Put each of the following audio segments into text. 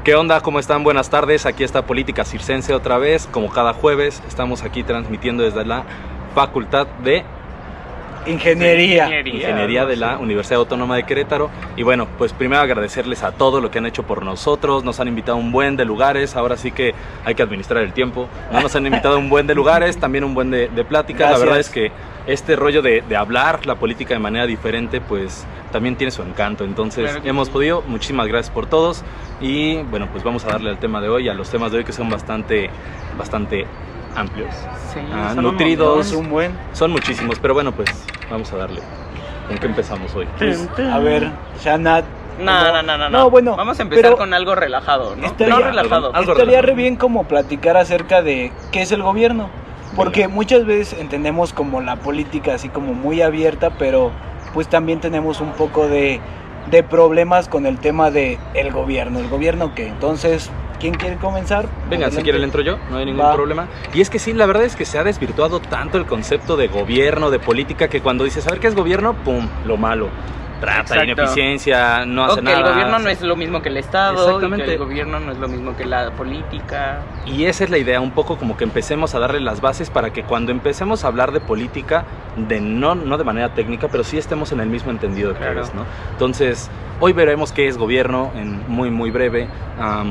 ¿Qué onda? ¿Cómo están? Buenas tardes. Aquí está Política Circense otra vez. Como cada jueves, estamos aquí transmitiendo desde la Facultad de Ingeniería de la Universidad Autónoma de Querétaro. Y bueno, pues primero agradecerles a todo lo que han hecho por nosotros. Nos han invitado a un buen de lugares. Ahora sí que hay que administrar el tiempo. No nos han invitado a un buen de lugares, también un buen de pláticas. Gracias. La verdad es que este rollo de hablar la política de manera diferente, pues también tiene su encanto. Entonces, claro hemos sí. podido. Muchísimas gracias por todos. Y bueno, pues vamos a darle al tema de hoy, a los temas de hoy que son bastante amplios, Sí, son nutridos. un buen. Son muchísimos, pero bueno, pues vamos a darle. ¿Con qué empezamos hoy? Pues, a ver, Shanat. No. Bueno, Vamos a empezar pero con algo relajado, ¿no? estaría- No relajado. algo estaría relajado. re bien como platicar acerca de qué es el gobierno. Porque muchas veces entendemos como la política así como muy abierta, pero pues también tenemos un poco de problemas con el tema de el gobierno. ¿El gobierno qué? Entonces, ¿quién quiere comenzar? Venga, si Adelante. quiere le entro yo, no hay ningún Va. problema. Y es que sí, la verdad es que se ha desvirtuado tanto el concepto de gobierno, de política, que cuando dices, a ver qué es gobierno, pum, lo malo. Trata, Exacto. ineficiencia, no hace O que nada. el gobierno no es lo mismo que el Estado, y Exactamente. que el gobierno no es lo mismo que la política. Y esa es la idea, un poco como que empecemos a darle las bases para que cuando empecemos a hablar de política, no de manera técnica, pero sí estemos en el mismo entendido de Claro. qué es, ¿no? Entonces, hoy veremos qué es gobierno en muy breve,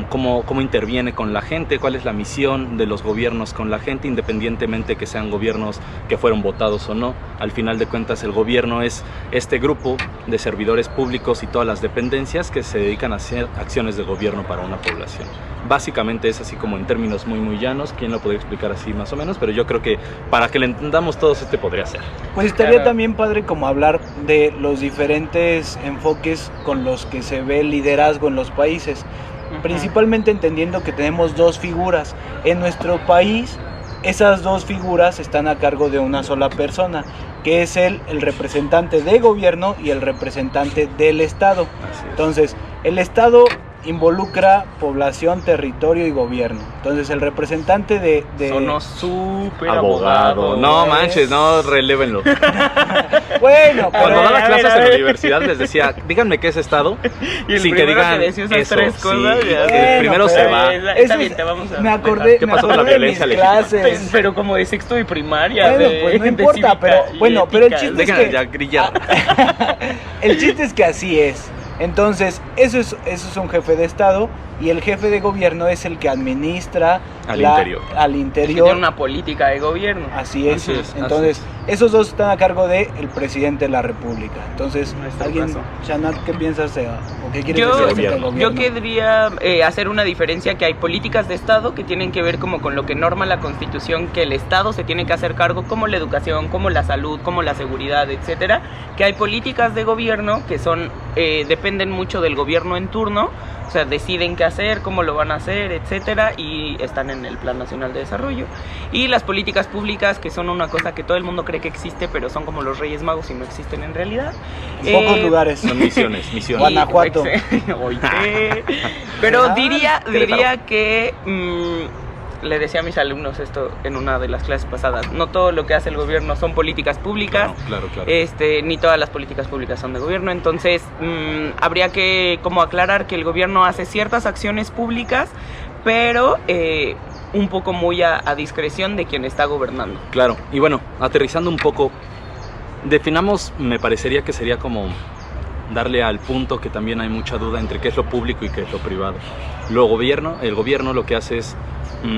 cómo interviene con la gente, cuál es la misión de los gobiernos con la gente, independientemente que sean gobiernos que fueron votados o no. Al final de cuentas, el gobierno es este grupo de servidores públicos y todas las dependencias que se dedican a hacer acciones de gobierno para una población. Básicamente es así como en términos muy llanos. ¿Quién lo podría explicar así más o menos? Pero yo creo que para que le entendamos todos podría ser. Pues estaría Claro. también padre como hablar de los diferentes enfoques con los que se ve el liderazgo en los países. Principalmente entendiendo que tenemos dos figuras. En nuestro país, esas dos figuras están a cargo de una sola persona, que es el representante de gobierno y el representante del Estado. Así es. Entonces, el Estado involucra población, territorio y gobierno. Entonces, el representante de Sonó súper Abogado. No güey. manches, no relévenlo. Bueno, Cuando pero- daba a ver, clases a en la ver. universidad les decía, díganme qué es Estado. Y el sin que primero digan que decía esas eso, tres sí. cosas, ya El Bueno, primero pero se va. Está Eso bien, es- te vamos a me acordé, ¿Qué me pasó con la acordé de mis violencia legítima? clases. Pero como de sexto y primaria. Bueno, pues no de importa, cívica pero y bueno, pero el ética. chiste es Déjenme que- ya grillar. El chiste es que así es. Entonces, eso es un jefe de Estado y el jefe de gobierno es el que administra Al interior. al Que interior. tiene una política de gobierno. Así es. Así es, Entonces, esos dos están a cargo del presidente de la República. Entonces, Nuestro alguien, caso. Shanat, ¿qué piensas o qué quieres Yo, decir acerca del gobierno. yo gobierno? querría hacer una diferencia, que hay políticas de Estado que tienen que ver como con lo que norma la Constitución, que el Estado se tiene que hacer cargo, como la educación, como la salud, como la seguridad, etcétera. Que hay políticas de gobierno que son dependen mucho del gobierno en turno, o sea, deciden qué hacer, cómo lo van a hacer, etcétera, y están en el Plan Nacional de Desarrollo. Y las políticas públicas, que son una cosa que todo el mundo cree que existe, pero son como los Reyes Magos y no existen en realidad. En pocos lugares. Son misiones. Guanajuato. Oye. Pero Ah, diría Querétaro. que le decía a mis alumnos esto en una de las clases pasadas: no todo lo que hace el gobierno son políticas públicas. Claro. Ni todas las políticas públicas son de gobierno. Entonces habría que como aclarar que el gobierno hace ciertas acciones públicas, pero un poco muy a discreción de quien está gobernando. Claro. Y bueno, aterrizando un poco, definamos, me parecería que sería como darle al punto que también hay mucha duda entre qué es lo público y qué es lo privado. El gobierno lo que hace es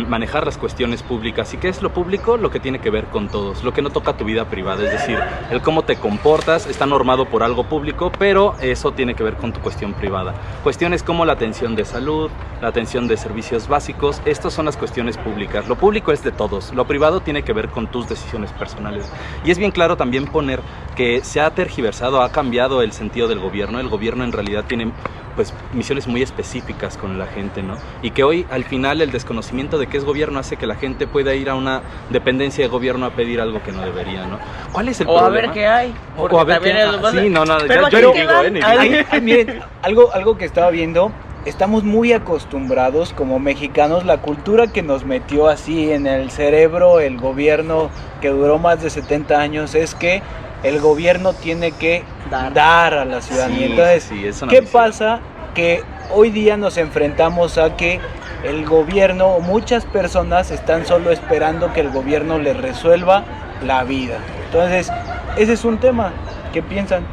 manejar las cuestiones públicas. ¿Y qué es lo público? Lo que tiene que ver con todos, lo que no toca tu vida privada, es decir, el cómo te comportas está normado por algo público, pero eso tiene que ver con tu cuestión privada. Cuestiones como la atención de salud, la atención de servicios básicos, estas son las cuestiones públicas. Lo público es de todos, lo privado tiene que ver con tus decisiones personales. Y es bien claro también poner que se ha tergiversado, ha cambiado el sentido del gobierno. El gobierno en realidad tiene pues misiones muy específicas con la gente, ¿no? Y que hoy al final el desconocimiento de qué es gobierno hace que la gente pueda ir a una dependencia de gobierno a pedir algo que no debería, ¿no? ¿Cuál es el O a problema? ver qué hay. O a ver qué hay. Sí, no, Pero yo aquí ni quedan- digo, ni digo. Ay, miren, algo que estaba viendo, estamos muy acostumbrados como mexicanos, la cultura que nos metió así en el cerebro el gobierno que duró más de 70 años es que el gobierno tiene que dar a la ciudadanía. Sí, Entonces, sí, es una ¿qué misión. pasa? Que hoy día nos enfrentamos a que el gobierno o muchas personas están solo esperando que el gobierno les resuelva la vida. Entonces, ese es un tema. ¿Qué piensan?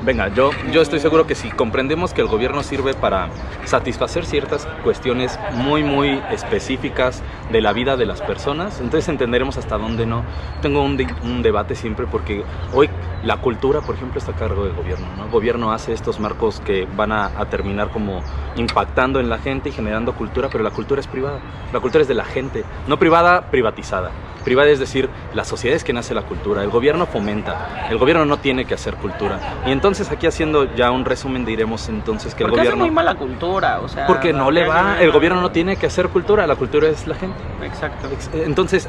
Venga, yo estoy seguro que si comprendemos que el gobierno sirve para satisfacer ciertas cuestiones muy específicas de la vida de las personas, entonces entenderemos hasta dónde no. Tengo un debate siempre porque hoy la cultura, por ejemplo, está a cargo del gobierno, ¿no? El gobierno hace estos marcos que van a terminar como impactando en la gente y generando cultura, pero la cultura es privada. La cultura es de la gente, no privada, privatizada. Privada es decir, la sociedad es quien hace la cultura, el gobierno fomenta, el gobierno no tiene que hacer cultura. Y entonces aquí haciendo ya un resumen diremos entonces que el porque gobierno... hace muy mala cultura, o sea... Porque no le va, el gobierno no tiene que hacer cultura, la cultura es la gente. Exacto. Entonces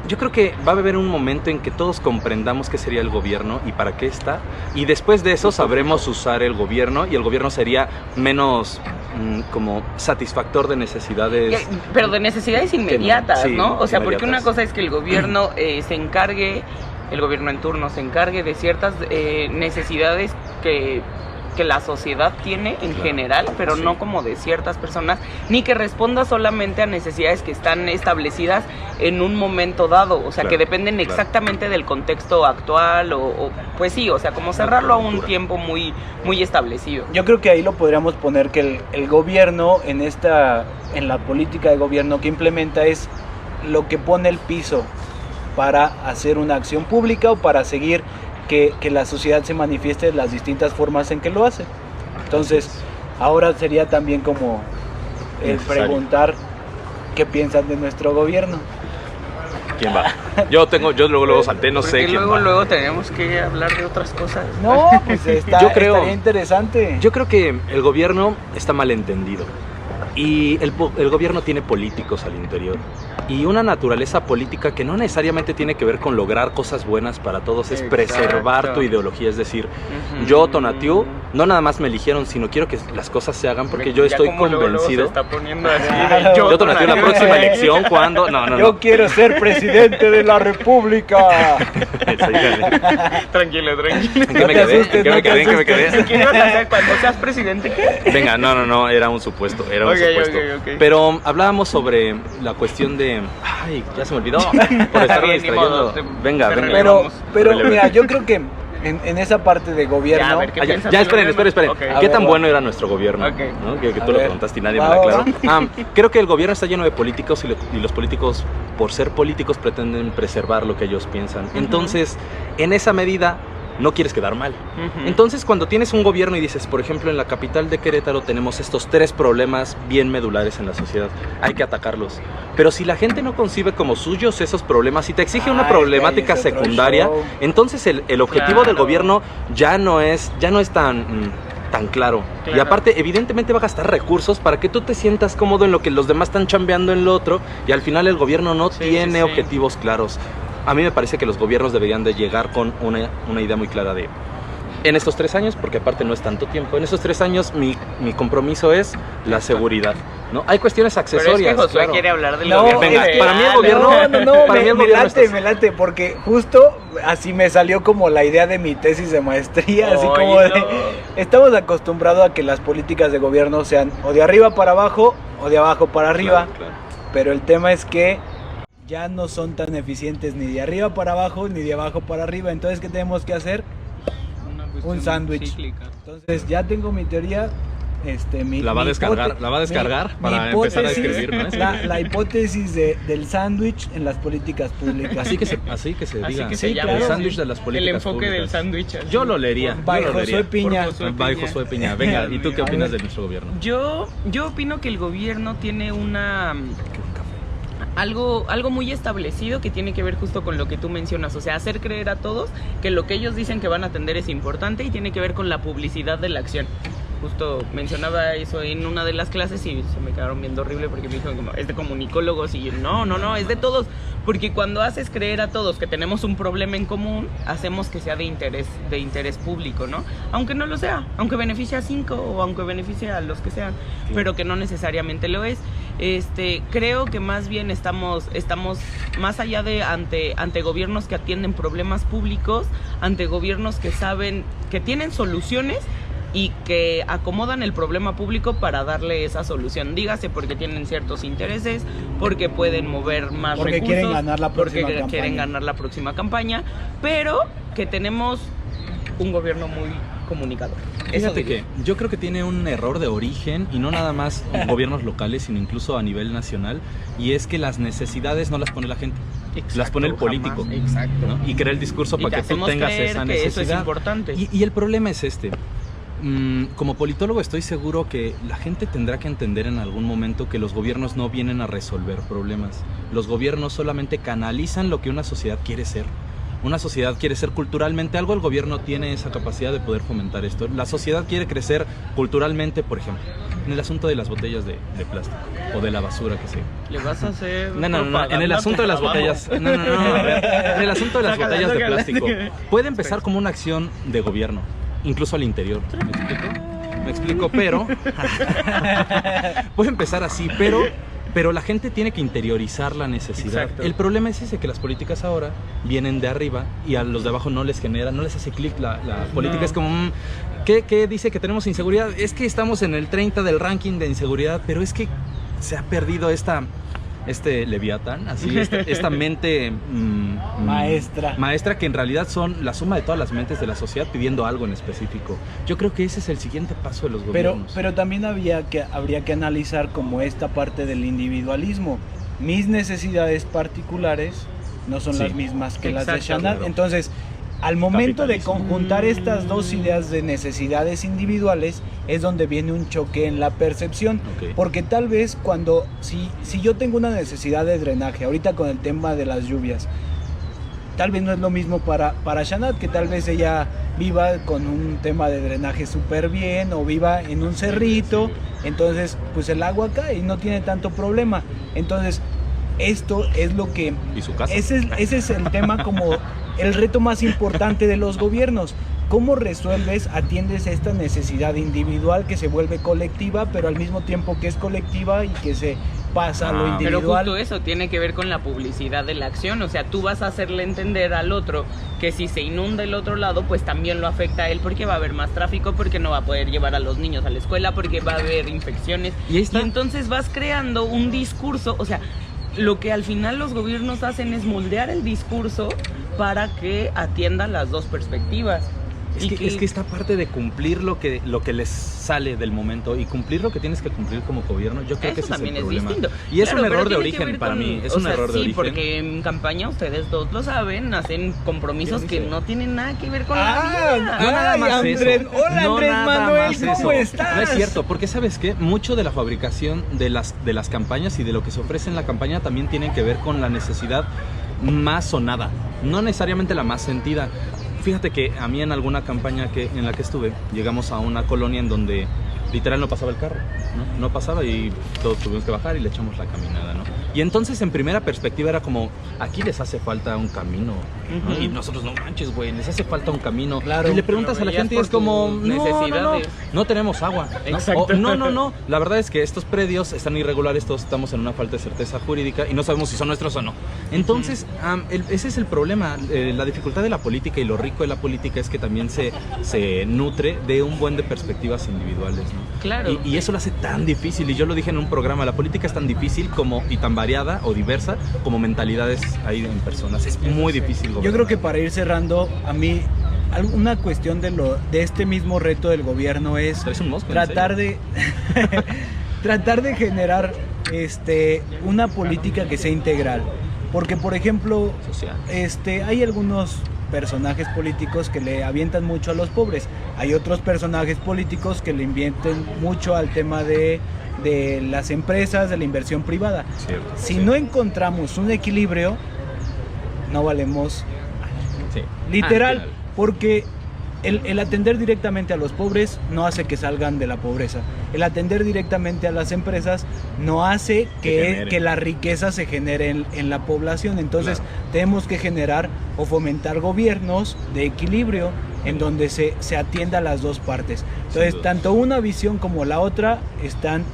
yo creo que va a haber un momento en que todos comprendamos qué sería el gobierno y para qué está, y después de eso sabremos usar el gobierno y el gobierno sería menos como satisfactor de necesidades. Pero de necesidades inmediatas, sí, ¿no? O sea, inmediatas. porque una cosa es que el gobierno se encargue, el gobierno en turno se encargue de ciertas necesidades que la sociedad tiene en general, pero no como de ciertas personas, ni que responda solamente a necesidades que están establecidas en un momento dado, o sea, que dependen exactamente del contexto actual, o pues sí, o sea, como cerrarlo a un tiempo muy establecido. Yo creo que ahí lo podríamos poner que el gobierno en la política de gobierno que implementa es lo que pone el piso para hacer una acción pública o para seguir que la sociedad se manifieste de las distintas formas en que lo hace. Entonces, ahora sería también como el preguntar qué piensan de nuestro gobierno. ¿Quién va? Yo luego salté, no sé quién va. Luego tenemos que hablar de otras cosas. No, pues estaría interesante. Yo creo que el gobierno está mal entendido. Y el gobierno tiene políticos al interior y una naturaleza política que no necesariamente tiene que ver con lograr cosas buenas para todos, es preservar tu ideología, es decir, yo, Tonatiuh, no nada más me eligieron, sino quiero que las cosas se hagan porque yo estoy convencido. Luego se está poniendo así yo, Tonatiuh, en la próxima elección, ¿cuándo? No. Yo quiero ser presidente de la república. Tranquilo. ¿En qué me quedé? ¿Qué ibas a hacer cuando seas presidente? ¿Qué? Venga, no, era un supuesto, Okay. Pero hablábamos sobre la cuestión de... Ay, ya se me olvidó. Por estar distrayendo. Venga. Pero mira, yo creo que en esa parte de gobierno... Esperen. Okay. ¿Qué tan bueno era nuestro gobierno? Okay. ¿No? Que tú lo preguntaste y nadie me lo aclaró. Creo que el gobierno está lleno de políticos y los políticos, por ser políticos, pretenden preservar lo que ellos piensan. Entonces, en esa medida... no quieres quedar mal. Entonces, cuando tienes un gobierno y dices, por ejemplo, en la capital de Querétaro tenemos estos 3 problemas bien medulares en la sociedad, hay que atacarlos. Pero si la gente no concibe como suyos esos problemas, si te exige una problemática secundaria, entonces el objetivo del gobierno ya no es tan claro. Y aparte, evidentemente va a gastar recursos para que tú te sientas cómodo en lo que los demás están chambeando en lo otro, y al final el gobierno no tiene objetivos claros. A mí me parece que los gobiernos deberían de llegar con una idea muy clara de, en estos 3 años, porque aparte no es tanto tiempo, en estos 3 años mi compromiso es la seguridad, ¿no? Hay cuestiones accesorias. Pero es que Josué quiere hablar del gobierno. Venga, para mí el gobierno... Me late, porque justo así me salió como la idea de mi tesis de maestría, así como de... Estamos acostumbrados a que las políticas de gobierno sean o de arriba para abajo o de abajo para arriba, pero el tema es que ya no son tan eficientes ni de arriba para abajo ni de abajo para arriba. Entonces, ¿qué tenemos que hacer? Un sándwich. Entonces, ya tengo mi teoría. La va a descargar para empezar a escribir, ¿no? La hipótesis del sándwich en las políticas públicas. Así que se diga. Se llama el sándwich de las políticas públicas. El enfoque del sándwich. Yo lo leería. By Josué Piña. By Josué Piña. Venga, ¿y tú qué opinas de nuestro gobierno? Yo opino que el gobierno tiene algo muy establecido que tiene que ver justo con lo que tú mencionas, o sea, hacer creer a todos que lo que ellos dicen que van a atender es importante, y tiene que ver con la publicidad de la acción. Justo mencionaba eso en una de las clases y se me quedaron viendo horrible porque me dijeron como, es de comunicólogos, y yo, no, es de todos, porque cuando haces creer a todos que tenemos un problema en común, hacemos que sea de interés público, ¿no? Aunque no lo sea, aunque beneficie a 5 o aunque beneficie a los que sean, pero que no necesariamente lo es. Creo que más bien estamos más allá de ante gobiernos que atienden problemas públicos, ante gobiernos que saben, que tienen soluciones y que acomodan el problema público para darle esa solución. Dígase porque tienen ciertos intereses, porque pueden mover más porque recursos, quieren ganar la próxima porque campaña. quieren ganar la próxima campaña, pero que tenemos un gobierno muy comunicador. Eso Fíjate diría. que yo creo que tiene un error de origen, y no nada más en gobiernos locales, sino incluso a nivel nacional, y es que las necesidades no las pone la gente, las pone el político. Jamás. Exacto. ¿no? Y crea el discurso Y para te que tú hacemos tengas creer esa que eso es necesidad. importante. Y el problema es este. Como politólogo estoy seguro que la gente tendrá que entender en algún momento que los gobiernos no vienen a resolver problemas. Los gobiernos solamente canalizan lo que una sociedad quiere ser. Una sociedad quiere ser culturalmente algo, el gobierno tiene esa capacidad de poder fomentar esto. La sociedad quiere crecer culturalmente, por ejemplo, en el asunto de las botellas de plástico o de la basura que sea. Le vas a hacer No, propaganda, en el asunto de las pero botellas. No, a ver, en el asunto de las Sácala, botellas de sácala. plástico. Puede empezar como una acción de gobierno, incluso al interior. ¿Me explico? Pero puede empezar así, pero la gente tiene que interiorizar la necesidad. Exacto. El problema es ese, que las políticas ahora vienen de arriba y a los de abajo no les genera, no les hace clic la política. No. Es como, ¿qué dice que tenemos inseguridad? Es que estamos en el 30 del ranking de inseguridad, pero es que se ha perdido este leviatán, así, esta mente maestra, que en realidad son la suma de todas las mentes de la sociedad pidiendo algo en específico. Yo creo que ese es el siguiente paso de los gobiernos. Pero también habría que analizar como esta parte del individualismo. Mis necesidades particulares no son las mismas que las de Exacto, Shanat. claro. Entonces, al momento de Capitalismo. conjuntar estas dos ideas de necesidades individuales es donde viene un choque en la percepción. Ok. Porque tal vez si yo tengo una necesidad de drenaje, ahorita con el tema de las lluvias, tal vez no es lo mismo para Shanat, que tal vez ella viva con un tema de drenaje súper bien o viva en un cerrito, entonces pues el agua cae y no tiene tanto problema. Entonces esto es lo que... ¿Y su casa? Ese es el tema, como el reto más importante de los gobiernos. ¿Cómo resuelves, atiendes esta necesidad individual que se vuelve colectiva, pero al mismo tiempo que es colectiva y que se pasa a lo Ah, Pero individual? justo eso tiene que ver con la publicidad de la acción. O sea, tú vas a hacerle entender al otro que si se inunda el otro lado, pues también lo afecta a él, porque va a haber más tráfico, porque no va a poder llevar a los niños a la escuela, porque va a haber infecciones. Y ahí está. entonces vas creando un discurso. O sea, lo que al final los gobiernos hacen es moldear el discurso para que atienda las dos perspectivas. Es que esta parte de cumplir lo que les sale del momento y cumplir lo que tienes que cumplir como gobierno, yo creo que Eso ese es el también es problema. distinto. Y es Claro, un pero error de tiene que origen ver para con- mí, es o un sea, error de sí, origen. porque en campaña ustedes dos lo saben, hacen compromisos ¿Quién que dice? no tienen nada que ver con Ah, la vida. No nada Ay, más Andrés. eso. Hola, No Andrés nada Manuel, más ¿cómo eso. estás? No es cierto, porque ¿sabes qué? Mucho de la fabricación de las campañas y de lo que se ofrece en la campaña también tienen que ver con la necesidad más sonada, no necesariamente la más sentida. Fíjate que a mí en alguna campaña en la que estuve, llegamos a una colonia en donde literal no pasaba el carro, no pasaba y todos tuvimos que bajar y le echamos la caminada, ¿no? Y entonces en primera perspectiva era como, aquí les hace falta un camino, ¿no? Ujú. Y nosotros, no manches, güey, les hace falta un camino. Claro. Y le preguntas Lo a la veías gente y por es como, tus no, necesidades. no tenemos agua. ¿no? Exacto. O, no, la verdad es que estos predios están irregulares, todos estamos en una falta de certeza jurídica y no sabemos si son nuestros o no. Entonces, ese es el problema, la dificultad de la política, y lo rico de la política es que también se nutre de un buen de perspectivas individuales, ¿no? Claro. Y eso lo hace tan difícil, y yo lo dije en un programa, la política es tan difícil y tan variada o diversa como mentalidades hay en personas. Es muy difícil gobernar. Yo creo que para ir cerrando, a mí una cuestión de este mismo reto del gobierno es Traes un mosco, ¿en tratar serio? de tratar de generar una política que sea integral, porque por ejemplo Social. hay algunos personajes políticos que le avientan mucho a los pobres, hay otros personajes políticos que le invierten mucho al tema de las empresas, de la inversión privada. Cierto, Si sí. no encontramos un equilibrio, no valemos Sí. literal, claro. porque el atender directamente a los pobres no hace que salgan de la pobreza. El atender directamente a las empresas no hace generen. que la riqueza se genere en la población. Entonces Claro. tenemos que generar o fomentar gobiernos de equilibrio en donde se atienda a las dos partes. Entonces duda. tanto una visión como la otra están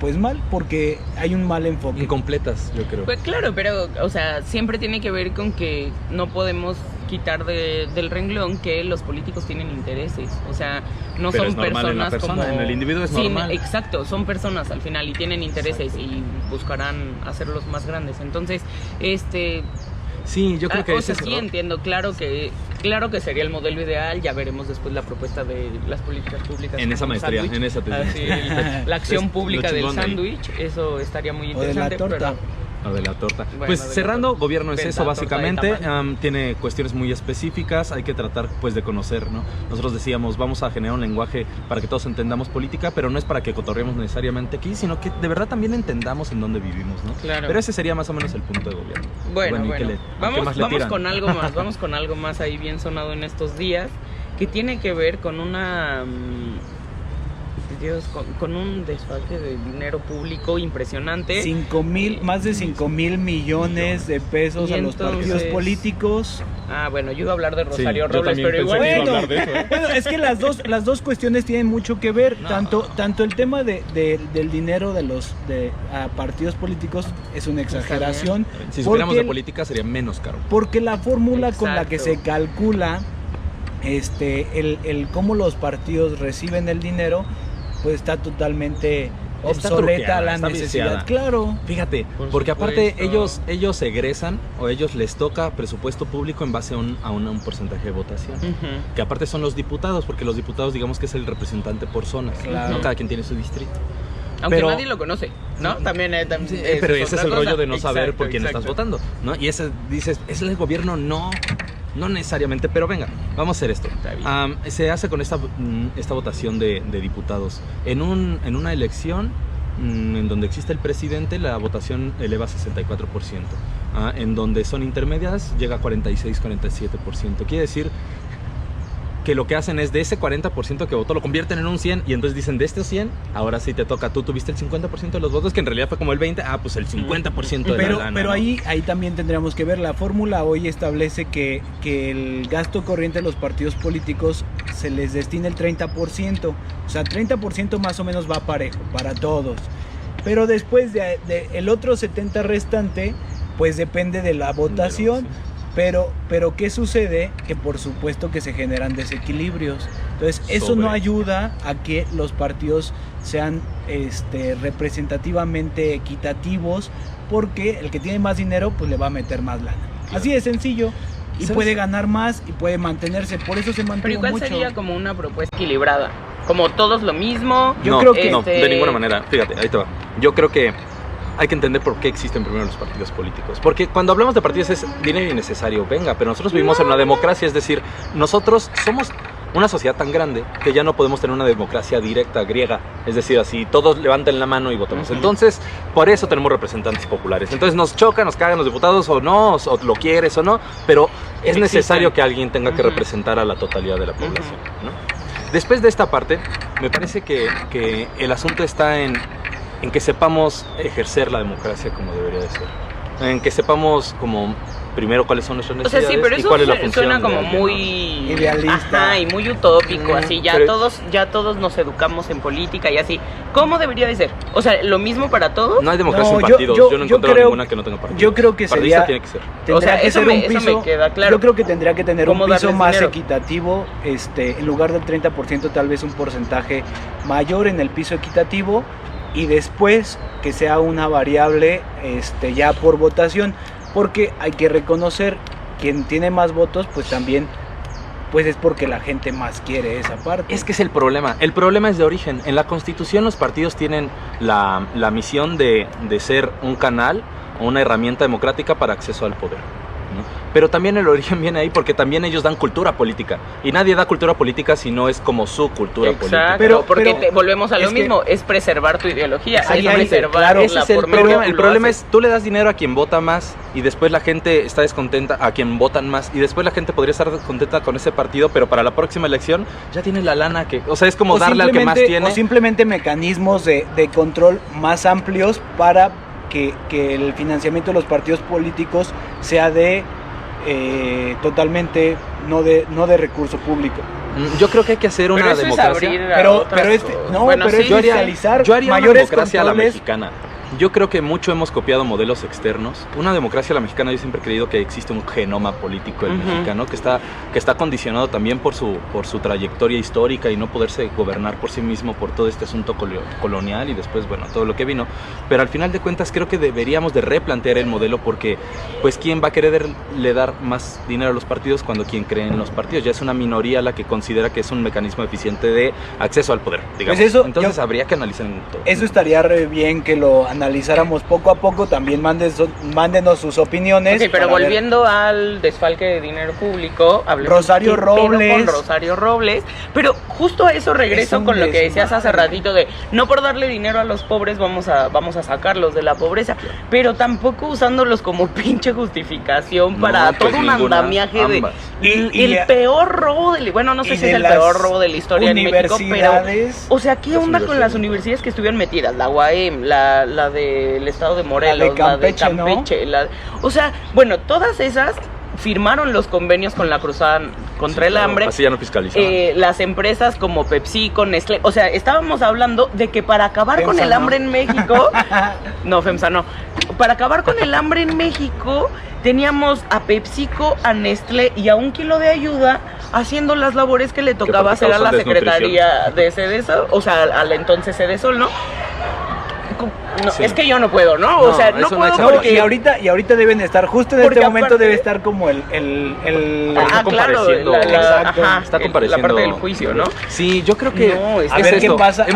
pues mal, porque hay un mal enfoque. Incompletas, yo creo. Pues claro, pero, o sea, siempre tiene que ver con que no podemos quitar del renglón que los políticos tienen intereses, o sea, no Pero son es normal en la personas persona, como... en el individuo es Sí, normal. exacto, son personas al final y tienen intereses y buscarán hacerlos más grandes. Entonces, Sí, yo creo que o ese sea, es sí error. entiendo, claro que sería el modelo ideal, ya veremos después la propuesta de las políticas públicas. En esa como un maestría, sándwich. en esa tesis. Así, la acción Es pública lo del chingón de ahí. sándwich, eso estaría muy O de la interesante. torta. O de la torta. Bueno, Pues de la cerrando, torta. gobierno es Venta, eso torta de básicamente. tamal. Tiene cuestiones muy específicas, hay que tratar pues de conocer, ¿no? Nosotros decíamos, vamos a generar un lenguaje para que todos entendamos política, pero no es para que cotorreemos necesariamente aquí, sino que de verdad también entendamos en dónde vivimos, ¿no? Claro. Pero ese sería más o menos el punto de gobierno. Bueno, ¿y qué le- qué vamos, más le vamos tiran? con algo más, vamos con algo más ahí bien sonado en estos días, que tiene que ver con una... Dios, con un desfalque de dinero público impresionante. Más de 5,000 millones de pesos Y a los partidos entonces- políticos. Bueno, yo iba a hablar de Rosario yo Robles, también pero pensé igual... que iba a Bueno, hablar de eso, ¿eh? bueno, es que las dos cuestiones tienen mucho que ver. No. Tanto el tema del dinero a partidos políticos es una exageración. Si supiéramos de porque- política sería menos caro. Porque la fórmula con la que se Exacto. calcula el cómo los partidos reciben el dinero, pues está totalmente Está obsoleta truqueada, la está necesidad. viciada. Claro. Fíjate, Por porque aparte supuesto. ellos egresan o ellos les toca presupuesto público en base a un porcentaje de votación. Ujú. Que aparte son los diputados, porque los diputados digamos que es el representante por zonas, Claro. ¿no? Cada quien tiene su distrito. Aunque Pero- nadie lo conoce, ¿no? También, Sí, pero ese es el rollo de no saber Exacto, por quién estás exacto. votando, ¿no? Y ese dices, ¿es el gobierno? No necesariamente, pero venga, vamos a hacer esto. Está bien. Se hace con esta votación de diputados. En una elección en donde existe el presidente, la votación eleva a 64%. En donde son intermedias, llega a 46-47%. Quiere decir que lo que hacen es de ese 40% que votó, lo convierten en un 100 y entonces dicen, de estos 100, ahora sí te toca, tú tuviste el 50% de los votos, que en realidad fue como el 20, pues el 50% de la lana, Pero ¿no? ahí también tendríamos que ver, la fórmula hoy establece que el gasto corriente de los partidos políticos se les destina el 30%, o sea, 30% más o menos va parejo para todos, pero después de el otro 70% restante, pues depende de la votación. Pero ¿qué sucede? Que por supuesto que se generan desequilibrios. Entonces eso no ayuda a que los partidos sean representativamente equitativos, porque el que tiene más dinero pues le va a meter más lana. Así de sencillo. Y ¿Sabes? puede ganar más y puede mantenerse. Por eso se Pero mantuvo igual mucho. sería como una propuesta equilibrada. Como todos lo mismo. Yo no, creo que- no, de ninguna manera. Fíjate, ahí te va. Yo creo que hay que entender por qué existen primero los partidos políticos. Porque cuando hablamos de partidos es dinero innecesario, venga, pero nosotros vivimos en una democracia, es decir, nosotros somos una sociedad tan grande que ya no podemos tener una democracia directa griega, es decir, así todos levanten la mano y votamos. Ujú. Entonces, por eso tenemos representantes populares. Entonces nos chocan, nos cagan los diputados o no, o lo quieres o no, pero es Existen. necesario que alguien tenga que Ujú. representar a la totalidad de la población, ¿no? Después de esta parte, me parece que el asunto está en que sepamos ejercer la democracia como debería de ser. En que sepamos como primero cuáles son nuestras O sea, necesidades sí, pero y eso cuál es la función suena de como alguien, ¿no? muy Idealista. Ajá, y muy utópico, así ya pero- todos nos educamos en política y así. ¿Cómo debería de ser? O sea, lo mismo para todos. No hay democracia No, en yo- partidos. yo- Yo no he yo encontrado creo- ninguna que no tenga partidos. yo creo que Partidista sería- tiene que ser. Tendría O sea, que eso ser me- un eso me piso. queda claro. Yo creo que tendría que tener un ¿Cómo piso darles más dinero? equitativo, en lugar del 30%, tal vez un porcentaje mayor en el piso equitativo, y después que sea una variable ya por votación, porque hay que reconocer quien tiene más votos, pues también pues es porque la gente más quiere esa parte. Es que es el problema. El problema es de origen. En la Constitución los partidos tienen la misión de ser un canal o una herramienta democrática para acceso al poder, ¿no? Pero también el origen viene ahí porque también ellos dan cultura política. Y nadie da cultura política si no es como su cultura política. Exacto, porque pero volvemos a lo es que- mismo, es preservar tu ideología, Ahí, es ahí, preservar claro, Ese la es el forma en problema. que El tú lo problema haces. es, tú le das dinero a quien vota más y después la gente está descontenta, a quien votan más, y después la gente podría estar descontenta con ese partido, pero para la próxima elección ya tiene la lana que... O sea, es como darle al que más tiene. O simplemente mecanismos de control más amplios para que el financiamiento de los partidos políticos sea totalmente no de recurso público. Yo creo que hay que hacer Pero una eso es democracia. abrir a Pero otras es cosas. no, Bueno, pero sí, es yo haría fiscalizar una mayores democracia a la controles. mexicana. Yo creo que mucho hemos copiado modelos externos. Una democracia, la mexicana, yo siempre he creído que existe un genoma político el mexicano que está condicionado también por su trayectoria histórica y no poderse gobernar por sí mismo por todo este asunto colonial y después, bueno, todo lo que vino. Pero al final de cuentas creo que deberíamos de replantear el modelo porque, pues, ¿quién va a quererle dar más dinero a los partidos cuando quien cree en los partidos? Ya es una minoría la que considera que es un mecanismo eficiente de acceso al poder, digamos. Pues eso, entonces habría que analizar todo. Eso estaría re bien que lo analizáramos poco a poco. También mándenos sus opiniones. Ok, pero volviendo al desfalque de dinero público, hablemos Rosario Robles. con Rosario Robles, pero justo a eso regreso con lo que decías hace ratito de no por darle dinero a los pobres vamos a sacarlos de la pobreza, pero tampoco usándolos como pinche justificación para pues todo un ninguna, andamiaje ambas. el peor robo bueno, no sé si es el peor robo de la historia en México, pero o sea, ¿qué onda con las universidades que estuvieron metidas? La UAM, la del estado de Morelos, la de Campeche, ¿no? O sea, bueno, todas esas firmaron los convenios con la Cruzada contra el Hambre. Así ya no fiscalizaban. Las empresas como PepsiCo, Nestlé, o sea, estábamos hablando de que para acabar FEMSA, con el ¿no? hambre en México, no, FEMSA no, para acabar con el hambre en México teníamos a PepsiCo, a Nestlé y a un kilo de ayuda haciendo las labores que le tocaba hacer a la Secretaría de Sedesol, o sea, a la entonces Sedesol, ¿no? No, sí. Es que yo no puedo, ¿no? O sea, no puedo porque... Y ahorita deben estar, justo en este momento debe estar como el está compareciendo. Está compareciendo la parte del juicio, ¿no? Sí, yo creo que... No, a ver qué pasa,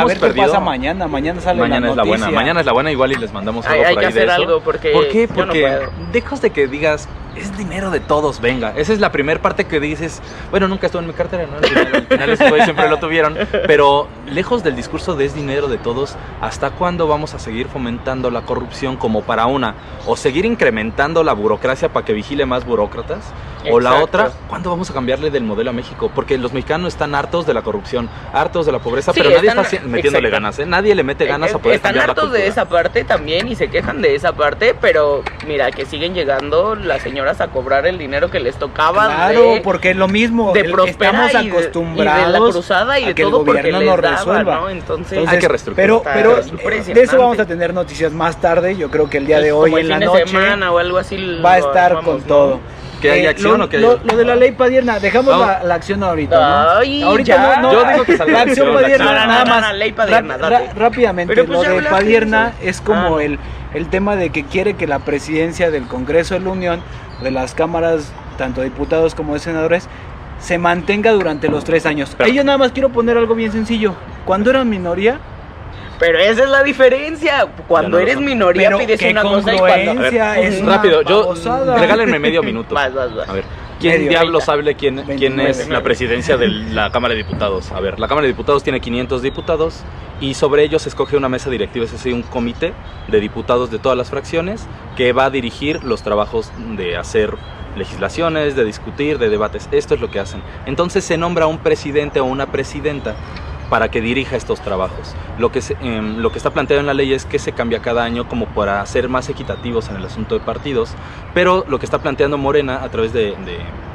mañana sale mañana la noticia. Mañana es la buena, igual y les mandamos algo hay por ahí que hacer de eso. algo porque ¿Por qué? Porque no dejas de que digas, es dinero de todos, venga. Esa es la primera parte que dices, bueno, nunca estuvo en mi cartera, ¿no? Al final ese güey siempre lo tuvieron, pero lejos del discurso de es dinero de todos, ¿hasta cuándo vamos a seguir fomentando la corrupción como para una? O seguir incrementando la burocracia para que vigile más burócratas, o la otra, ¿cuándo vamos a cambiarle del modelo a México? Porque los mexicanos están hartos de la corrupción, hartos de la pobreza, sí, pero nadie está metiéndole ganas, ¿eh? Nadie le mete ganas a poder cambiar la cultura. Están hartos de esa parte también y se quejan de esa parte, pero mira que siguen llegando las señoras a cobrar el dinero que les tocaba. Claro, porque es lo mismo, de Prospera estamos acostumbrados y de la Cruzada y de todo el porque gobierno nos les resuelva, daba, ¿no? Entonces hay que reestructurar. Pero de eso vamos a tener noticias más tarde. Yo creo que el día de hoy en la noche semana o algo así va a estar con todo. ¿Que hay acción o que hay? Lo de la ley Padierna, dejamos la acción ahorita, ¿no? Ay, ahorita no. Yo digo que salga la acción Padierna, nada más. La ley Padierna, rápidamente, pero pues lo de Padierna es como el tema de que quiere que la presidencia del Congreso de la Unión, de las cámaras, tanto de diputados como de senadores, se mantenga durante los 3 años. Ahí yo nada más quiero poner algo bien sencillo. Cuando eran minoría... Pero esa es la diferencia. Cuando eres minoría pero pides una cosa y cuando... es rápido, regálenme medio minuto. Vas. A ver, ¿quién diablos sabe quién es la presidencia de la Cámara de Diputados? A ver, la Cámara de Diputados tiene 500 diputados y sobre ellos se escoge una mesa directiva, es decir, un comité de diputados de todas las fracciones que va a dirigir los trabajos de hacer legislaciones, de discutir, de debates. Esto es lo que hacen. Entonces se nombra un presidente o una presidenta para que dirija estos trabajos. Lo que está planteado en la ley es que se cambia cada año como para ser más equitativos en el asunto de partidos, pero lo que está planteando Morena a través de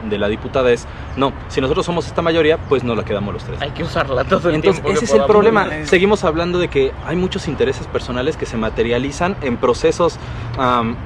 la diputada es, no, si nosotros somos esta mayoría, pues nos la quedamos los 3. Hay que usarla todo el Entonces, tiempo. ese es el problema. Seguimos hablando de que hay muchos intereses personales que se materializan en procesos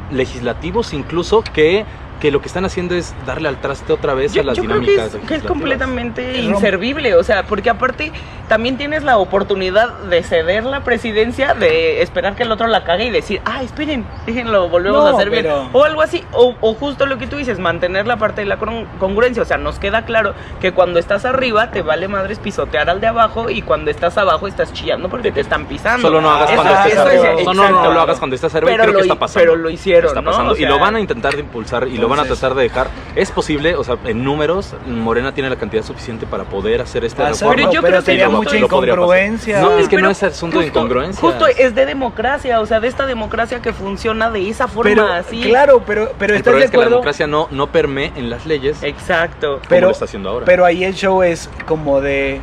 legislativos incluso que lo que están haciendo es darle al traste otra vez a las dinámicas. Creo que es completamente inservible, o sea, porque aparte también tienes la oportunidad de ceder la presidencia, de esperar que el otro la cague y decir, esperen, déjenlo, volvemos a hacer bien, o algo así, o justo lo que tú dices, mantener la parte de la congruencia, o sea, nos queda claro que cuando estás arriba te vale madres pisotear al de abajo y cuando estás abajo estás chillando porque te están pisando. Solo no hagas cuando estés arriba. No lo hagas cuando estás arriba y creo que está pasando. Pero lo hicieron, está pasando, ¿no? O sea, y lo van a intentar de impulsar y lo van a tratar de dejar. Es posible, o sea, en números, Morena tiene la cantidad suficiente para poder hacer esta reforma. Pero yo creo que sería mucha incongruencia. No, es que no es asunto de incongruencia. Justo es de democracia, o sea, de esta democracia que funciona de esa forma, así. Claro, pero ¿estás de acuerdo? Que la democracia no permee en las leyes. Exacto. Como lo está haciendo ahora. Pero ahí el show es como de...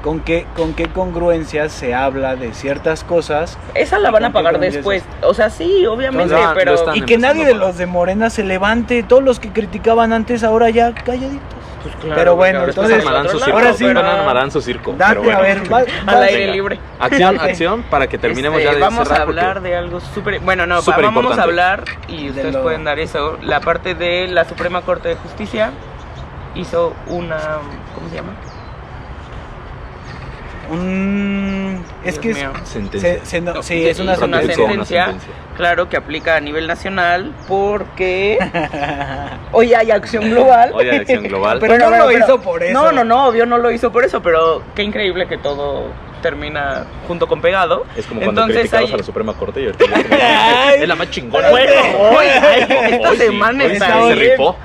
¿Con qué congruencia se habla de ciertas cosas? Esa la van a pagar después. O sea, sí, obviamente, pero... Y que nadie de los de Morena se levante. Todos los que criticaban antes, ahora ya calladitos. Pues claro, Pero bueno, porque Después entonces, armarán su otro circo, lado, ahora sí, pero- armarán su circo. Date, pero bueno. a ver, al aire Venga. libre. Acción, Date. acción, para que terminemos ya de Vamos a cerrar, porque- hablar de algo súper... Bueno, no, Súper vamos a importante. hablar, y ustedes lo- pueden dar eso, la parte de la Suprema Corte de Justicia hizo una... ¿Cómo se llama? Es Dios que es, mío. Sentencia. sí, es una Hizo una sentencia. sentencia, claro, que aplica a nivel nacional porque hoy hay acción global. Hoy hay acción global. Pero no lo hizo por eso. No, obvio no lo hizo por eso, pero qué increíble que todo termina junto con pegado. Es como cuando Entonces criticabas hay... a la Suprema Corte y ahorita ya es la más chingona. Bueno, hoy, esta Hoy sí, semana hoy está sí se bien. rifó.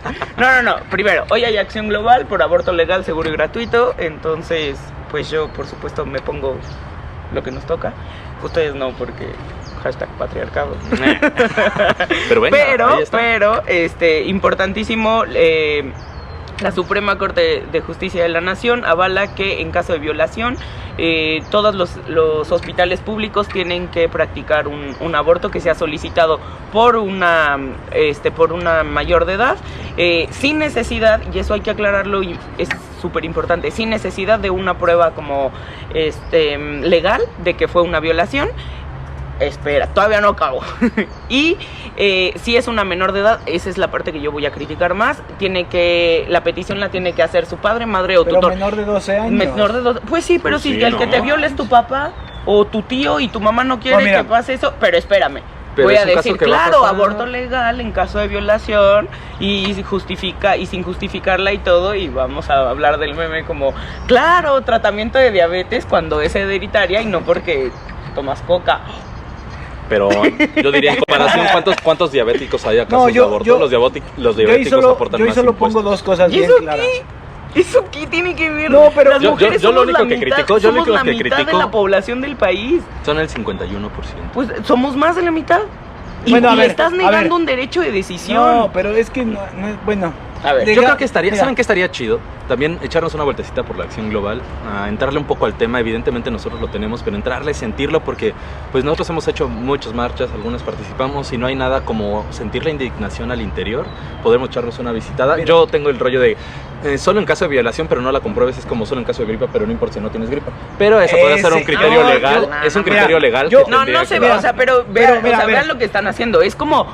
No. Primero, hoy hay acción global por aborto legal, seguro y gratuito. Entonces, pues yo, por supuesto, me pongo lo que nos toca. Ustedes no, porque #patriarcado. Pero venga, ahí está. pero, importantísimo. La Suprema Corte de Justicia de la Nación avala que en caso de violación todos los hospitales públicos tienen que practicar un aborto que sea solicitado por una mayor de edad, sin necesidad, y eso hay que aclararlo y es súper importante, sin necesidad de una prueba como legal de que fue una violación. Espera, todavía no acabo. Y si es una menor de edad, esa es la parte que yo voy a criticar más. La petición la tiene que hacer su padre, madre o Pero tutor. menor de 12 años. Menor de 12. Pues sí, pero Pues si sí, el que no. te viole es tu papá o tu tío y tu mamá no quiere No, mira. que pase eso, pero espérame. Pero Voy es a un caso decir, que va a claro, pasar. aborto legal en caso de violación y sin justificarla y todo, y vamos a hablar del meme como, claro, tratamiento de diabetes cuando es hereditaria y no porque tomas coca. Pero yo diría en comparación, ¿cuántos diabéticos hay acaso No, de yo- aborto? yo- Los Yo ahí diabéticos solo, aportan yo ahí más solo impuestos. pongo dos cosas ¿Y bien eso claras. qué? ¿Eso qué tiene que ver? No, pero Las yo- mujeres yo lo somos único la que mitad, critico- yo lo somos único la que mitad de critico- la población del país. Son el 51%. Pues somos más de la mitad. Y, Bueno, a y le ver, estás a negando ver. un derecho de decisión. No, pero es que no es bueno. A ver, Yo creo que estaría, Mira, ¿saben qué estaría chido? También echarnos una vueltecita por la acción global, a entrarle un poco al tema, evidentemente nosotros lo tenemos, pero entrarle, sentirlo, porque pues nosotros hemos hecho muchas marchas, algunas participamos y no hay nada como sentir la indignación al interior, podemos echarnos una visitada. Mira. Yo tengo el rollo de, solo en caso de violación, pero no la compruebes, es como solo en caso de gripa, pero no importa si no tienes gripa. Pero eso podría ser un criterio no, legal, yo- es un mira, criterio legal. yo- que No, tendría no que se ver. ve, o sea, pero mira, vean mira. lo que están haciendo. Es como,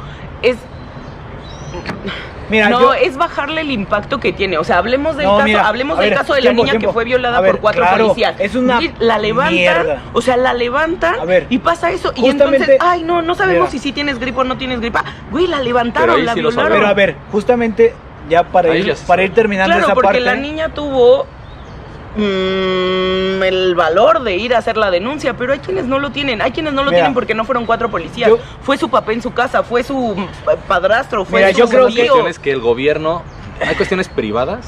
Mira, no, yo- es bajarle el impacto que tiene. O sea, hablemos del No, caso, mira, hablemos a del ver, caso de tiempo, la niña tiempo. que fue violada A ver, por 4 claro, policías. es una Y la levantan, mierda. o sea, la levantan A ver, y pasa eso. Y justamente- entonces, ay, no sabemos mira. si sí tienes gripa o no tienes gripa. Güey, la Pero levantaron, ahí la sí lo violaron. Pero a ver, justamente ya para Ahí ir, ya se para sabe. ir terminando Claro, esa porque parte. la niña tuvo el valor de ir a hacer la denuncia, pero hay quienes no lo tienen, hay quienes no lo Mira, tienen porque no fueron 4 policías, yo- fue su papá en su casa, fue su padrastro, fue Mira, su yo creo Hay que- tío. cuestiones que el gobierno, hay cuestiones privadas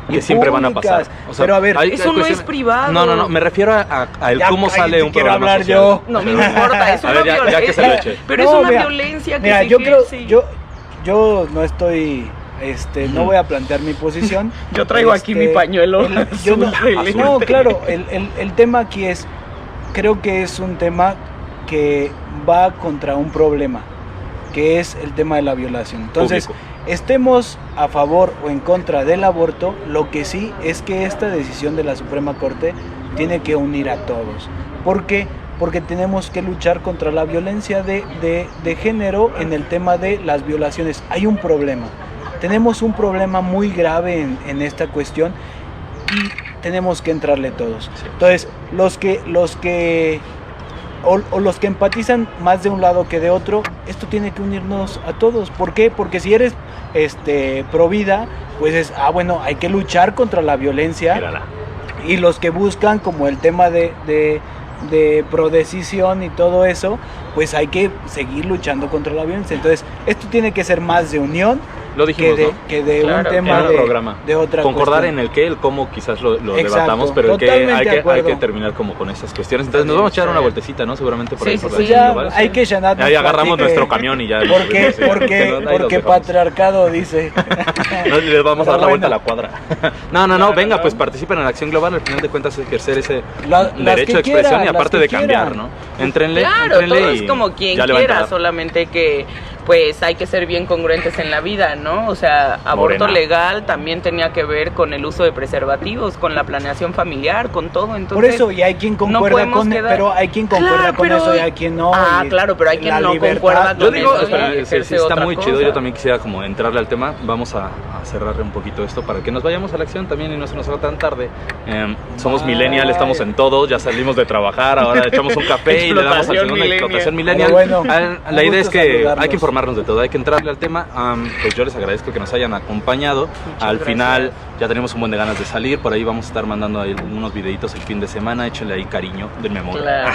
que Y siempre van a pasar. públicas. Pero a ver, eso no es privado. No, me refiero a el Ya cómo cállate, sale un quiero programa hablar social. yo. No me importa, es A una ver, ya que violencia, se lo eche. pero No, es una mira, violencia que Mira, se yo creo, ejerce. yo no estoy, no voy a plantear mi posición. Yo traigo aquí mi pañuelo yo no, azul no, celeste. claro, el tema aquí es, creo que es un tema que va contra un problema, que es el tema de la violación. Entonces, Público. estemos a favor o en contra del aborto, lo que sí es que esta decisión de la Suprema Corte tiene que unir a todos. ¿Por qué? Porque tenemos que luchar contra la violencia de género en el tema de las violaciones. Hay un problema. Tenemos un problema muy grave en esta cuestión y tenemos que entrarle todos. Sí. Entonces, los que empatizan más de un lado que de otro, esto tiene que unirnos a todos. ¿Por qué? Porque si eres pro vida, pues es, bueno, hay que luchar contra la violencia. Mírala. Y los que buscan como el tema de prodecisión y todo eso, pues hay que seguir luchando contra la violencia. Entonces, esto tiene que ser más de unión Lo dijimos, que de, ¿no? que de Claro, un tema en un programa. de otra Concordar cuestión. en el qué, el cómo quizás lo Exacto, debatamos, pero el qué totalmente hay de que acuerdo. terminar como con esas cuestiones. Entonces nos vamos a echar una vueltecita, ¿no? Seguramente por Sí, ahí sí, por la sí. Pues acción ya global. hay que llenar Ahí agarramos nuestro camión y ya. porque Sí, ahí los dejamos. patriarcado dice. No les vamos a dar Pero la vuelta a bueno. la cuadra. No, venga, pues participen en la acción global. Al final de cuentas, ejercer ese Las derecho que de expresión quieran, y aparte las de que cambiar, quieran. ¿no? Entrenle, Claro, entrenle todo y es como quien ya le va a quiera, entrar. solamente que pues hay que ser bien congruentes en la vida, ¿no? O sea, aborto Morena. legal también tenía que ver con el uso de preservativos, con la planeación familiar, con todo. Entonces, Por eso, y hay quien concuerda podemos con quedar- pero hay quien concuerda Claro, con pero- eso y hay quien no. Ah, y claro, pero hay quien la no libertad, concuerda Yo con digo, eso y espera, sí, ejerce está otra muy chido. cosa. Yo también quisiera como entrarle al tema. Vamos a cerrarle un poquito esto para que nos vayamos a la acción también y no se nos haga tan tarde. Somos Bye. millennial, estamos en todo. Ya salimos de trabajar, ahora echamos un café y le damos al Explotación segundo millennial. explotación millennial. Pero bueno, La un idea es gusto que saludarlos. hay que informarnos de todo, hay que entrarle al tema. Pues yo les agradezco que nos hayan acompañado. Muchas Al gracias. final ya tenemos un buen de ganas de salir. Por ahí vamos a estar mandando ahí unos videitos el fin de semana. Échenle ahí cariño, denme amor. Claro.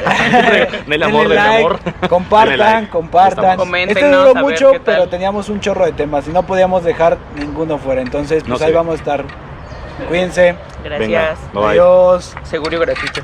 Denle amor, Denle denle like, amor. Compartan, Denle like. compartan. Estamos. Coméntenos, Este duró a ver mucho, qué tal. pero teníamos un chorro de temas y no podíamos dejar ninguno fuera. Entonces, pues No ahí sé. vamos a estar. Cuídense. Gracias. Venga, bye bye. Adiós. Seguro y gratuito.